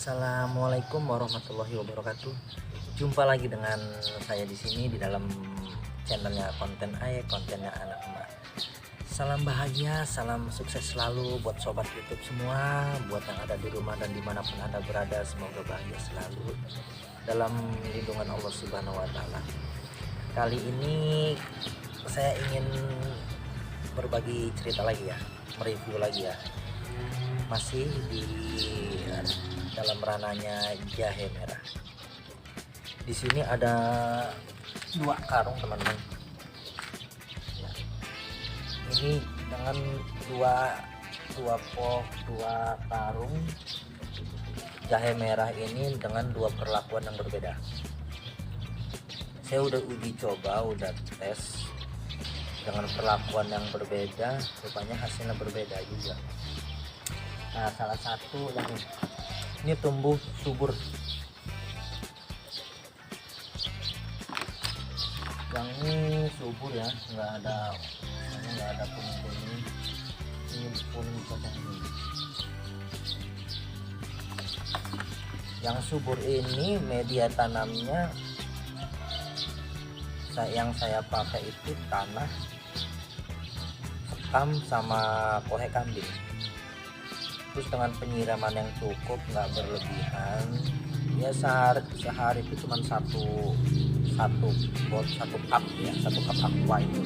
Assalamualaikum warahmatullahi wabarakatuh. Jumpa lagi dengan saya di sini di dalam channelnya Konten Aye, kontennya anak emak. Salam bahagia, salam sukses selalu buat sobat YouTube semua, buat yang ada di rumah dan dimanapun Anda berada, semoga bahagia selalu dalam lindungan Allah Subhanahu Wa Taala. Kali ini saya ingin berbagi cerita lagi ya, mereview lagi ya, masih di dalam ranahnya jahe merah. Di sini ada 2 karung teman-teman. Ini dengan dua karung jahe merah ini dengan 2 perlakuan yang berbeda. Saya udah uji coba, udah tes dengan perlakuan yang berbeda, rupanya hasilnya berbeda juga. Nah, salah satu yang ini tumbuh subur, yang ini subur ya, nggak ada kuning, ini kuning kosong ini. Yang subur ini media tanamnya yang saya pakai itu tanah sekam sama kohe kambing, terus dengan penyiraman yang cukup, nggak berlebihan ya. Sehari itu cuma satu cup ya, 1 cup aqua itu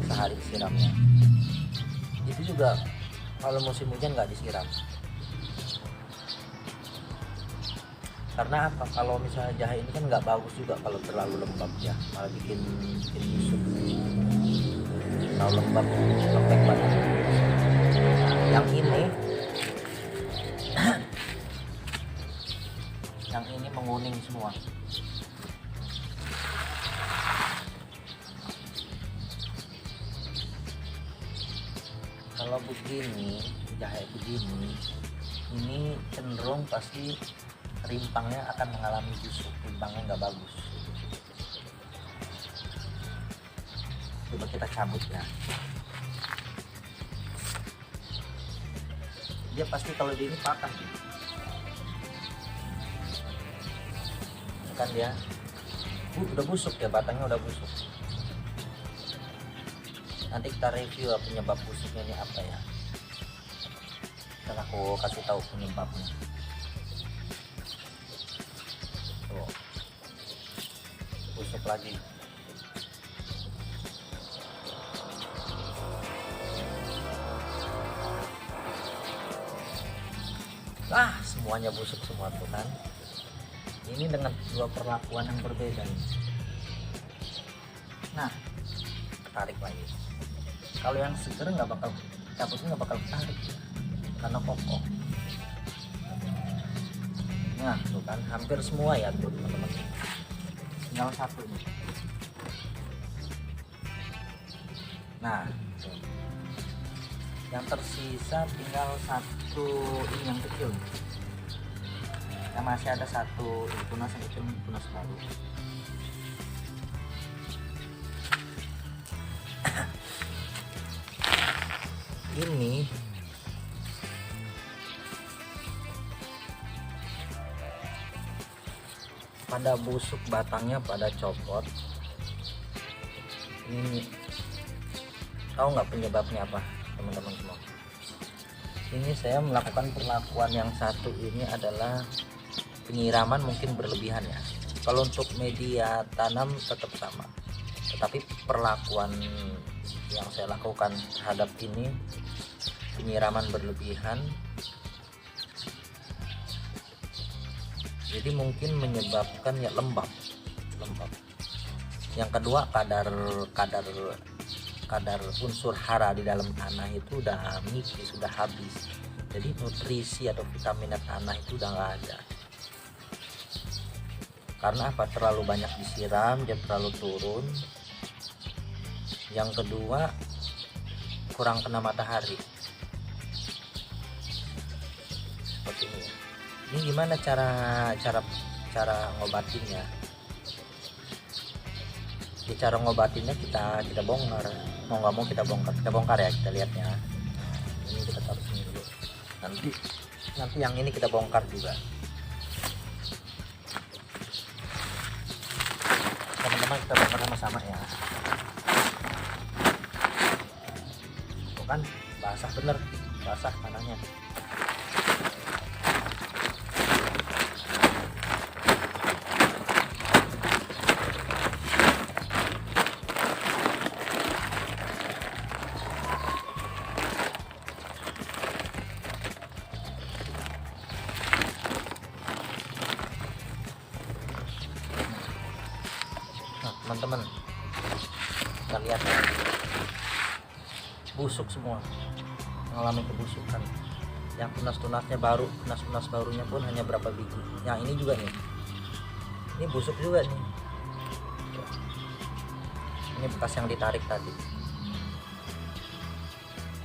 sehari disiramnya. Itu juga kalau musim hujan nggak disiram. Karena apa? Kalau misalnya jahe ini kan nggak bagus juga kalau terlalu lembab ya, malah bikin busuk. Kalau lembab lembek banget. Yang ini menguning semua. Kalau begini, jahe begini, ini cenderung pasti rimpangnya akan mengalami busuk, rimpangnya nggak bagus. Coba kita cabut ya. Dia pasti kalau di ini patah gitu. Kan dia udah busuk ya, batangnya udah busuk. Nanti kita review penyebab busuknya ini apa ya, dan aku kasih tahu penyebabnya. Tuh, busuk lagi. Semuanya busuk semua tuh kan. Ini dengan 2 perlakuan yang berbeda nih. Nah, tarik lagi. Kalau yang seger nggak bakal, cabutnya nggak bakal tarik karena kokoh. Nah tuh kan, hampir semua ya tuh teman-teman. Tinggal 1 nih. Nah tuh. Yang tersisa tinggal 1 ini yang kecil. Yang masih ada 1 tunas yang kecil, tunas baru. Ini pada busuk, batangnya pada copot. Ini tahu nggak penyebabnya apa teman-teman semua? Ini saya melakukan perlakuan yang satu ini adalah penyiraman mungkin berlebihan ya. Kalau untuk media tanam tetap sama, tetapi perlakuan yang saya lakukan terhadap ini penyiraman berlebihan, jadi mungkin menyebabkan ya lembab. Yang kedua, kadar unsur hara di dalam tanah itu udah nipis, sudah habis. Jadi nutrisi atau vitamin tanah itu udah nggak ada. Karena apa? Terlalu banyak disiram, dia terlalu turun. Yang kedua, kurang kena matahari. Seperti ini. Ini gimana cara ngobatinnya? Di cara ngobatinnya kita bongkar. Mau nggak mau kita bongkar ya, kita lihatnya. Ini kita taruh sini dulu. Nanti yang ini kita bongkar juga. pertama kita bakar sama-sama ya. Tuh kan basah bener, basah tanahnya. Nah teman-teman, kita lihat ya, busuk semua, mengalami kebusukan. Yang tunas-tunasnya baru, tunas-tunas barunya pun hanya berapa biji. Yang ini juga nih, ini busuk juga nih. Ini bekas yang ditarik tadi.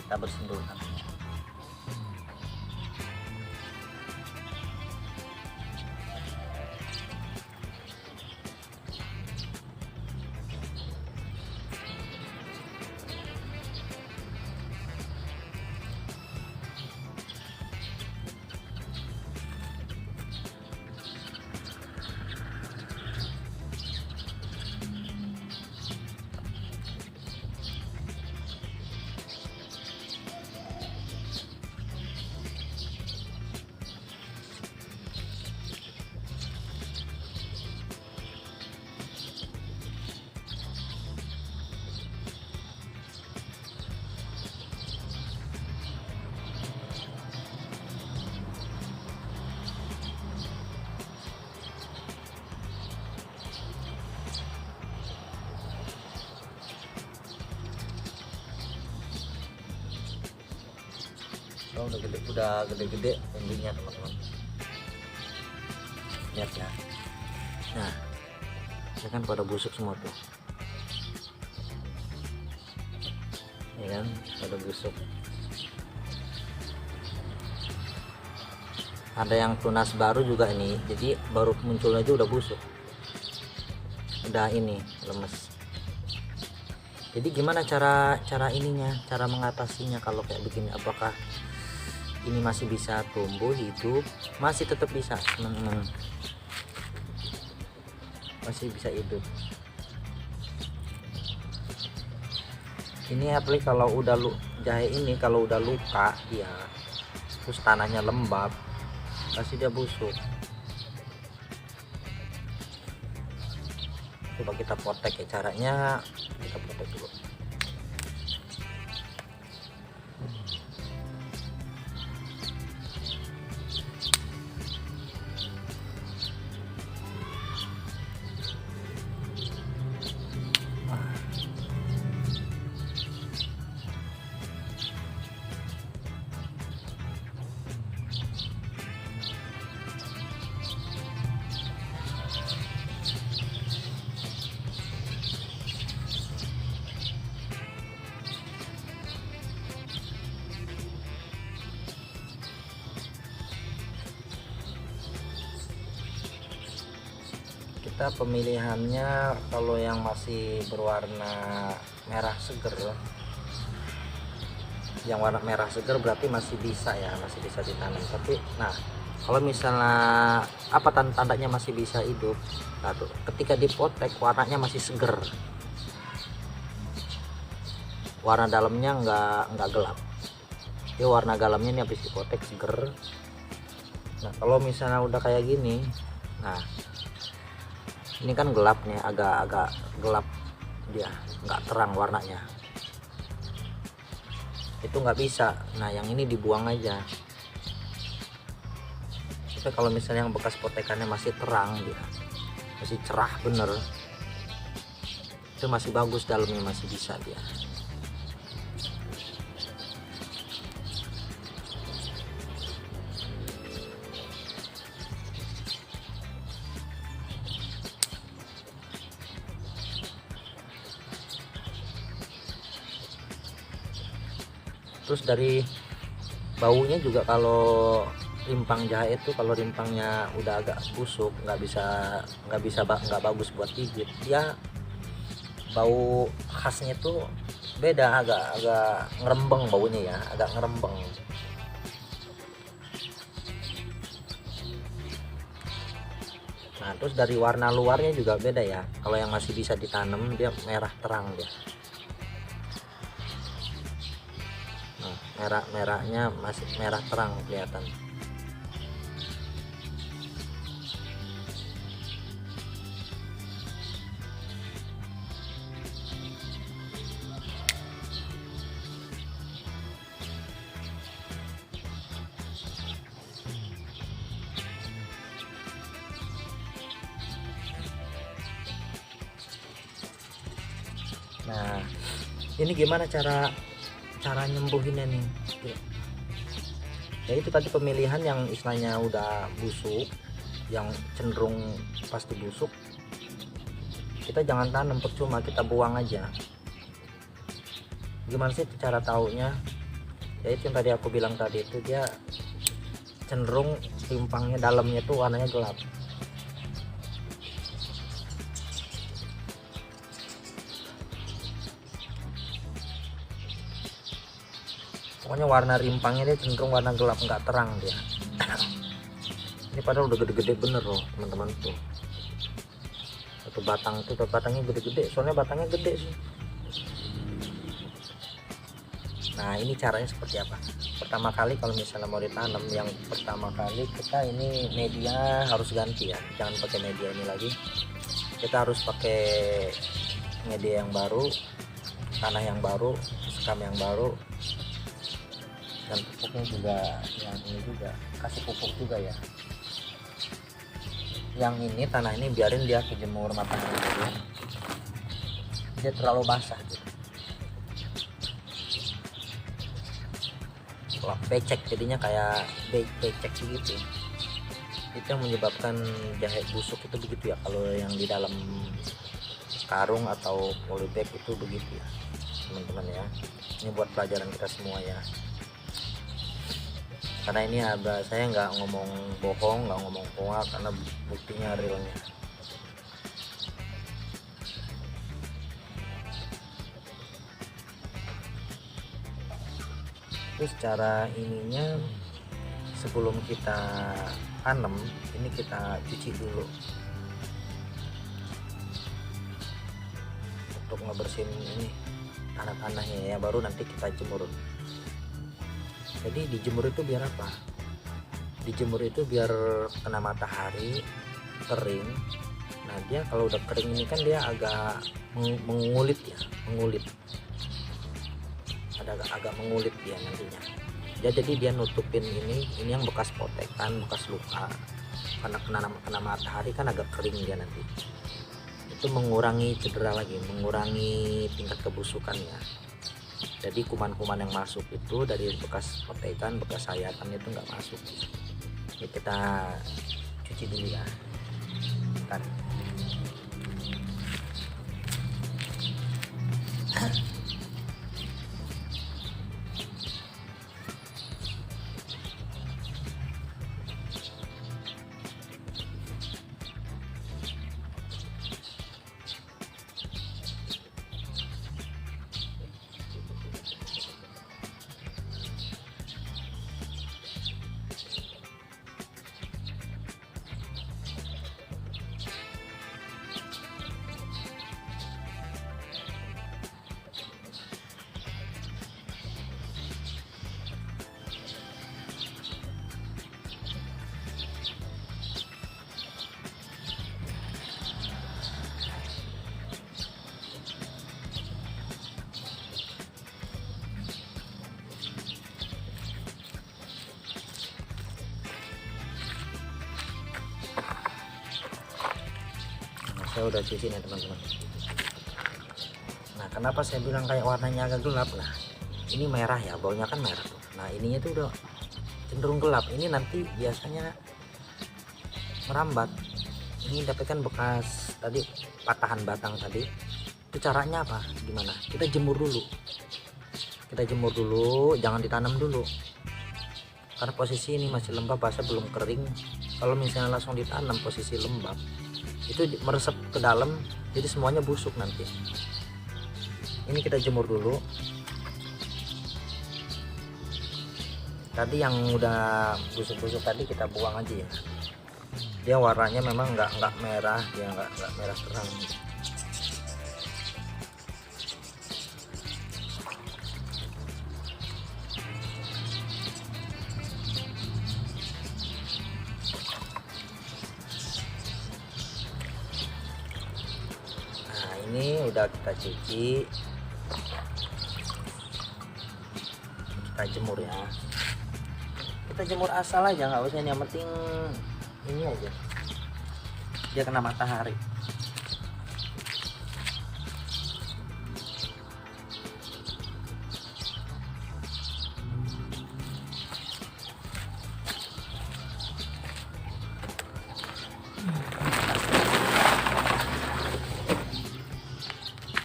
Kita bersihin dulu tanahnya. Oh, udah gede-gede tingginya teman-teman. Lihat ya. Nah, ya kan pada busuk semua tuh. Ya kan, pada busuk. Ada yang tunas baru juga ini, jadi baru muncul aja udah busuk. Udah ini lemes. Jadi gimana cara ininya, cara mengatasinya kalau kayak begini? Apakah ini masih bisa tumbuh hidup? Masih tetap bisa teman-teman, masih bisa hidup. Ini apalagi kalau udah jahe ini kalau udah luka dia, terus tanahnya lembab, pasti dia busuk. Coba kita potek ya, caranya kita potek dulu. Kita pemilihannya kalau yang masih berwarna merah seger, yang warna merah seger berarti masih bisa ya, masih bisa ditanam. Tapi nah kalau misalnya apa tandanya masih bisa hidup, nah tuh ketika dipotek warnanya masih seger, warna dalamnya nggak gelap, ya warna dalamnya ini habis dipotek seger. Nah kalau misalnya udah kayak gini, nah ini kan gelapnya, agak gelap dia, nggak terang warnanya, itu nggak bisa. Nah yang ini dibuang aja. Tapi kalau misalnya yang bekas potekannya masih terang, dia masih cerah bener, itu masih bagus, dalamnya masih bisa dia. Terus dari baunya juga, kalau rimpang jahe itu kalau rimpangnya udah agak busuk, nggak bagus buat gigit, ya bau khasnya tuh beda, agak ngerembeng baunya ya, agak ngerembeng. Nah terus dari warna luarnya juga beda ya, kalau yang masih bisa ditanam dia merah terang dia. Nah, merahnya masih merah terang kelihatan. Nah ini gimana cara nyembuhinnya nih ya, itu tadi pemilihan yang istilahnya udah busuk, yang cenderung pasti busuk, kita jangan tanam, percuma kita buang aja. Gimana sih cara taunya ya, itu yang tadi aku bilang tadi, itu dia cenderung rimpangnya dalamnya tuh warnanya gelap. Pokoknya warna rimpangnya dia cenderung warna gelap, nggak terang dia. Ini padahal udah gede-gede bener loh teman-teman tuh. Satu batang tuh batangnya gede-gede, soalnya batangnya gede sih. Nah ini caranya seperti apa? Pertama kali kalau misalnya mau ditanam, yang pertama kali kita ini media harus ganti ya, jangan pakai media ini lagi. Kita harus pakai media yang baru, tanah yang baru, sekam yang baru, dan pupuknya juga yang ini juga, kasih pupuk juga ya. Yang ini tanah ini biarin dia kejemur matahari dulu, dia terlalu basah gitu. Kalau becek jadinya kayak becek gitu. Itu yang menyebabkan jahe busuk itu begitu ya, kalau yang di dalam karung atau polybag itu begitu ya teman-teman ya. Ini buat pelajaran kita semua ya, karena ini saya nggak ngomong bohong, nggak ngomong hoax, karena buktinya realnya. Terus cara ininya, sebelum kita tanam ini kita cuci dulu untuk ngebersihin ini tanah-tanahnya ya, baru nanti kita jemur. Jadi dijemur itu biar apa? Dijemur itu biar kena matahari, kering. Nah dia kalau udah kering ini kan dia agak mengulit ya, mengulit. Ada agak mengulit dia nantinya. Jadi dia nutupin ini yang bekas potekan, bekas luka. Karena kena matahari kan agak kering dia nanti. Itu mengurangi cedera lagi, mengurangi tingkat kebusukannya. Jadi kuman-kuman yang masuk itu dari bekas potekan, bekas sayatan itu nggak masuk. Ini kita cuci dulu ya. Bentar. Saya udah cuci nih teman-teman. Nah kenapa saya bilang kayak warnanya agak gelap? Nah ini merah ya, baunya kan merah tuh. Nah ininya tuh udah cenderung gelap, ini nanti biasanya merambat. Ini tapi kan bekas tadi patahan batang tadi. Itu caranya apa? Gimana? Kita jemur dulu, jangan ditanam dulu, karena posisi ini masih lembab, basah, belum kering. Kalau misalnya langsung ditanam posisi lembab, itu meresap ke dalam, jadi semuanya busuk nanti. Ini kita jemur dulu. Tadi yang udah busuk-busuk tadi kita buang aja ya. Dia warnanya memang nggak merah, dia nggak merah terang. Nah ini udah kita cuci, kita jemur ya. Kita jemur asal aja, nggak usah ini, yang penting ini aja dia kena matahari.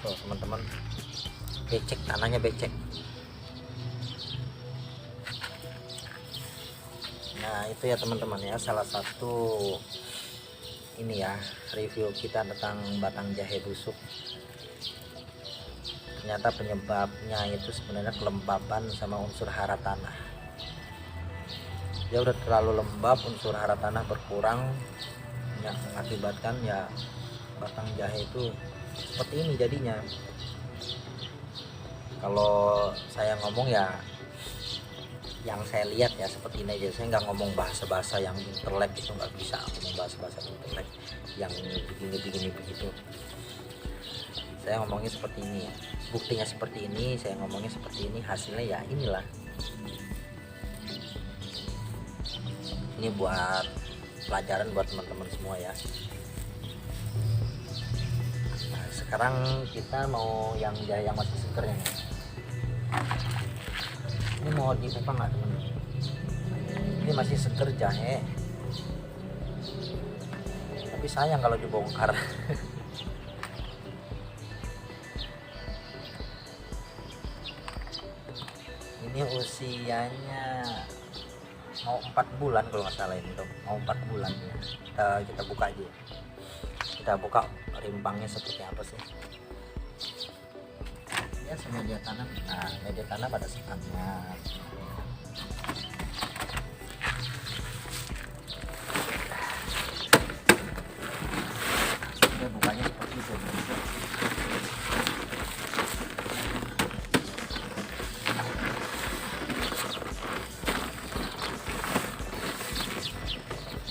Tuh teman-teman, becek, tanahnya becek. Nah itu ya teman-teman ya, salah satu ini ya review kita tentang batang jahe busuk. Ternyata penyebabnya itu sebenarnya kelembapan sama unsur hara tanah. Dia udah terlalu lembab, unsur hara tanah berkurang, yang mengakibatkan ya batang jahe itu seperti ini jadinya. Kalau saya ngomong ya yang saya lihat ya seperti ini aja, saya nggak ngomong bahasa-bahasa yang intelek, itu nggak bisa ngomong bahasa-bahasa intelek yang begini begitu. Saya ngomongnya seperti ini ya, buktinya seperti ini, saya ngomongnya seperti ini, hasilnya ya inilah. Ini buat pelajaran buat teman-teman semua ya. Nah, sekarang kita mau yang jahe yang masih segernya nih. Ini mau dibuka nggak teman-teman? Ini masih seger jahe, tapi sayang kalau dibongkar. Ini usianya mau 4 bulan kalau nggak salah, ini mau 4 bulan ya. Kita buka aja, kita buka rimpangnya seperti apa sih ya, media tanam. Nah media tanam pada sekatnya. Dia bukanya seperti itu.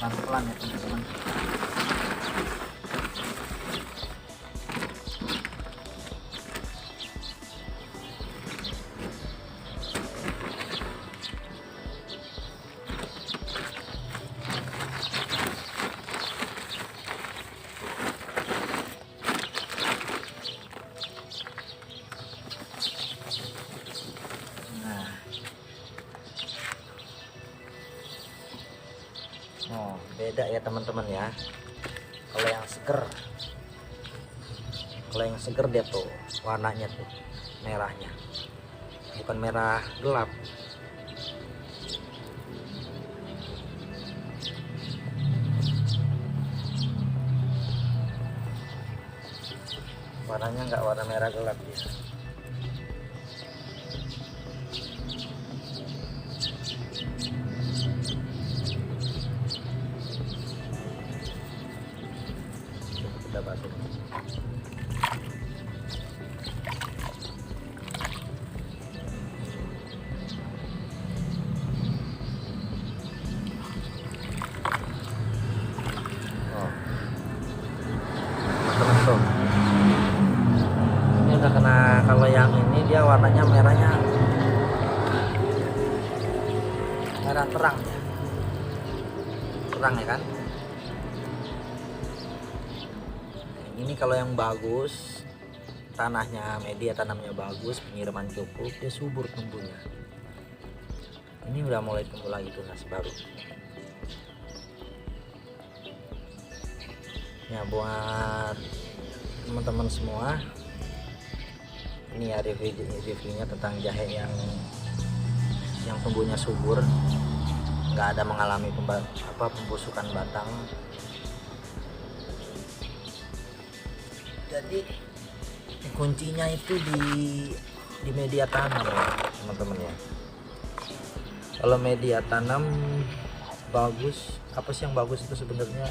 Pelan-pelan ya teman-teman. Oh, beda ya teman-teman ya. Kalau yang seger dia tuh warnanya tuh merahnya, bukan merah gelap. Warnanya nggak warna merah gelap dia. Kita basuh. Oh, teman-teman tuh, ini udah kena. Kalau yang ini dia warnanya merahnya merah terang ya, terang ya kan. Ini kalau yang bagus, tanahnya, media tanamnya bagus, penyiraman cukup, dia subur tumbuhnya. Ini udah mulai tumbuh lagi tunas baru. Ya buat teman-teman semua, ini ya reviewnya tentang jahe yang tumbuhnya subur, nggak ada mengalami pembusukan batang. Jadi kuncinya itu di media tanam ya teman-teman ya. Kalau media tanam bagus. Apa sih yang bagus itu sebenarnya?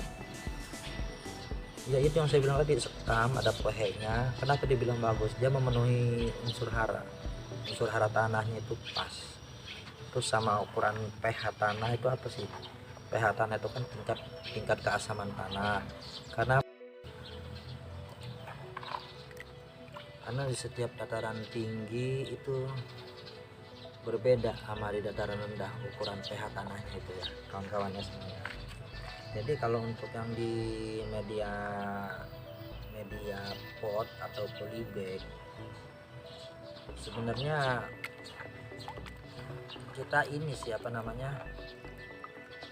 Ya itu yang saya bilang tadi, sekam, ada pohenya. Kenapa dibilang bagus? Dia memenuhi unsur hara tanahnya itu pas. Terus sama ukuran pH tanah itu apa sih? pH tanah itu kan tingkat keasaman tanah. Karena di setiap dataran tinggi itu berbeda sama di dataran rendah ukuran pH tanahnya itu ya kawan-kawannya semuanya. Jadi kalau untuk yang di media pot atau polybag, sebenarnya kita ini siapa namanya,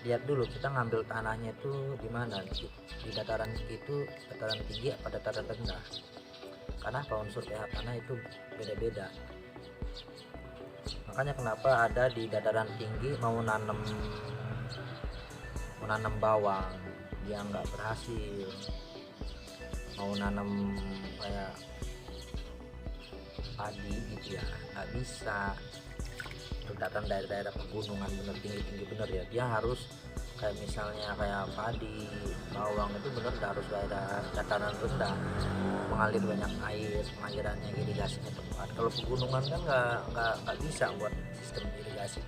lihat dulu kita ngambil tanahnya itu di mana, di dataran itu, dataran tinggi apa dataran rendah. Karena unsur pH tanah itu beda-beda. Makanya kenapa ada di dataran tinggi mau nanam bawang dia nggak berhasil, mau nanam kayak padi gitu ya nggak bisa. Untuk daerah pegunungan bener tinggi bener ya, dia harus kayak misalnya kayak padi, bawang itu bener harus daerah dataran rendah, mengalir banyak air, pengalirannya irigasinya tepat. Kalau pegunungan kan nggak bisa buat sistem irigasi.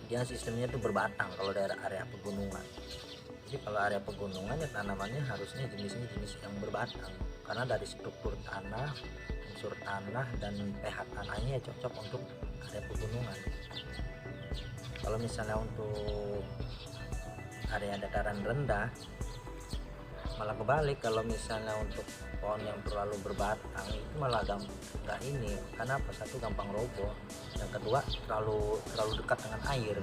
Dia sistemnya itu berbatang kalau daerah area pegunungan. Jadi kalau area pegunungan ya tanamannya harusnya jenisnya jenis yang berbatang, karena dari struktur tanah, unsur tanah dan pH tanahnya ya cocok untuk area pegunungan. Kalau misalnya untuk area dataran rendah malah kebalik, kalau misalnya untuk pohon yang terlalu berbatang itu malah nggak ini. Karena apa? Satu, gampang roboh, yang kedua terlalu dekat dengan air.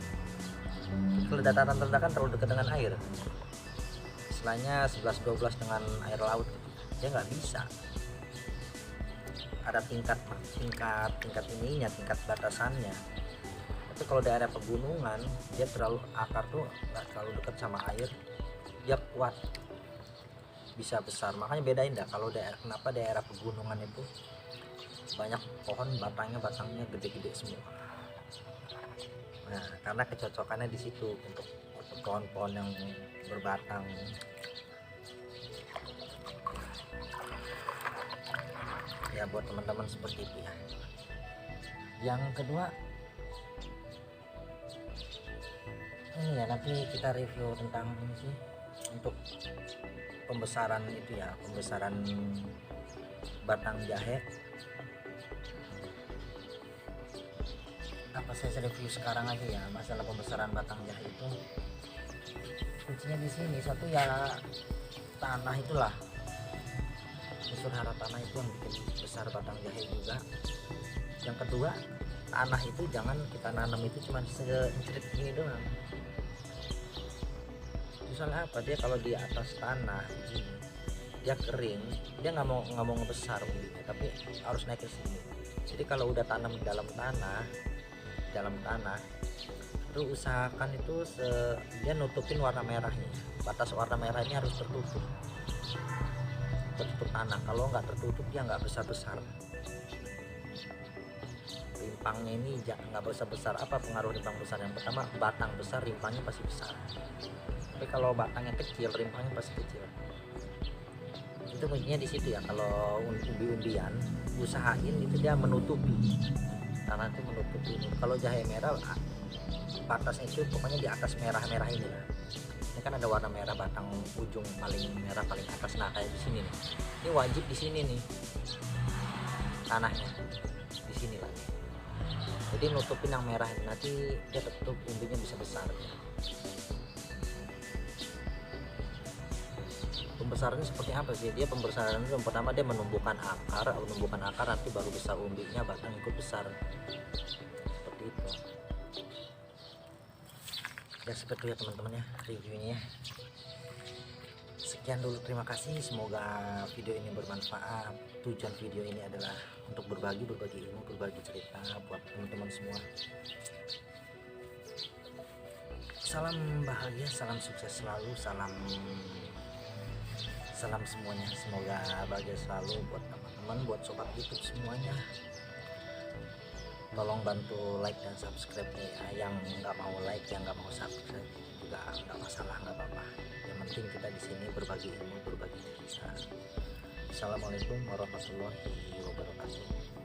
Kalau dataran rendah kan terlalu dekat dengan air, istilahnya 11-12 dengan air laut, dia nggak bisa. Ada tingkat ininya, tingkat batasannya. Tapi kalau daerah pegunungan dia akar tuh nggak terlalu dekat sama air, dia kuat, bisa besar. Makanya bedain dah kalau kenapa daerah pegunungan itu banyak pohon batangnya gede-gede semua. Nah, karena kecocokannya di situ untuk pohon-pohon yang berbatang. Ya buat teman-teman seperti itu ya. Yang kedua ini ya, nanti kita review tentang ini sih, untuk pembesaran itu ya, pembesaran batang jahe. Apa saya review sekarang aja ya, masalah pembesaran batang jahe itu kuncinya di sini. Satu ya, tanah itulah, unsur hara tanah itu yang bikin besar batang jahe juga. Yang kedua, tanah itu jangan kita nanam itu cuma seincerit gini doang. Misalnya apa, dia kalau di atas tanah ini dia kering, dia nggak mau ngebesar umbinya, tapi harus naik ke sini. Jadi kalau udah tanam di dalam tanah itu usahakan itu dia nutupin warna merahnya, batas warna merahnya harus tertutup tanah. Kalau nggak tertutup dia nggak besar. Rimpangnya ini nggak besar. Apa pengaruh rimpang besar? Yang pertama, batang besar, rimpangnya pasti besar. Tapi kalau batangnya kecil, rimpangnya pasti kecil. Itu kuncinya di situ ya. Kalau umbi-umbian, usahain itu dia menutupi tanah, itu menutupi. Kalau jahe merah, batasnya itu pokoknya di atas merah-merah ini lah. Ini kan ada warna merah, batang ujung paling merah paling atas. Nah kayak di sini nih, ini wajib di sini nih tanahnya, di sini lah. Jadi nutupin yang merah ini, nanti dia tutup umbinya bisa besar. Pembesarannya seperti apa sih? Dia pembesaran yang pertama dia menumbuhkan akar, nanti baru besar umbinya, batang ikut besar. Seperti itu. Ya seperti itu ya teman-teman ya reviewnya. Sekian dulu, terima kasih. Semoga video ini bermanfaat. Tujuan video ini adalah untuk berbagi ilmu, berbagi cerita buat teman-teman semua. Salam bahagia, salam sukses selalu, salam semuanya. Semoga bahagia selalu buat teman-teman, buat sobat YouTube semuanya. tolong bantu like dan subscribe ya. Yang nggak mau like, yang nggak mau subscribe juga nggak masalah, nggak apa-apa. Yang penting kita di sini berbagi ilmu, berbagi cerita. Assalamualaikum warahmatullahi wabarakatuh.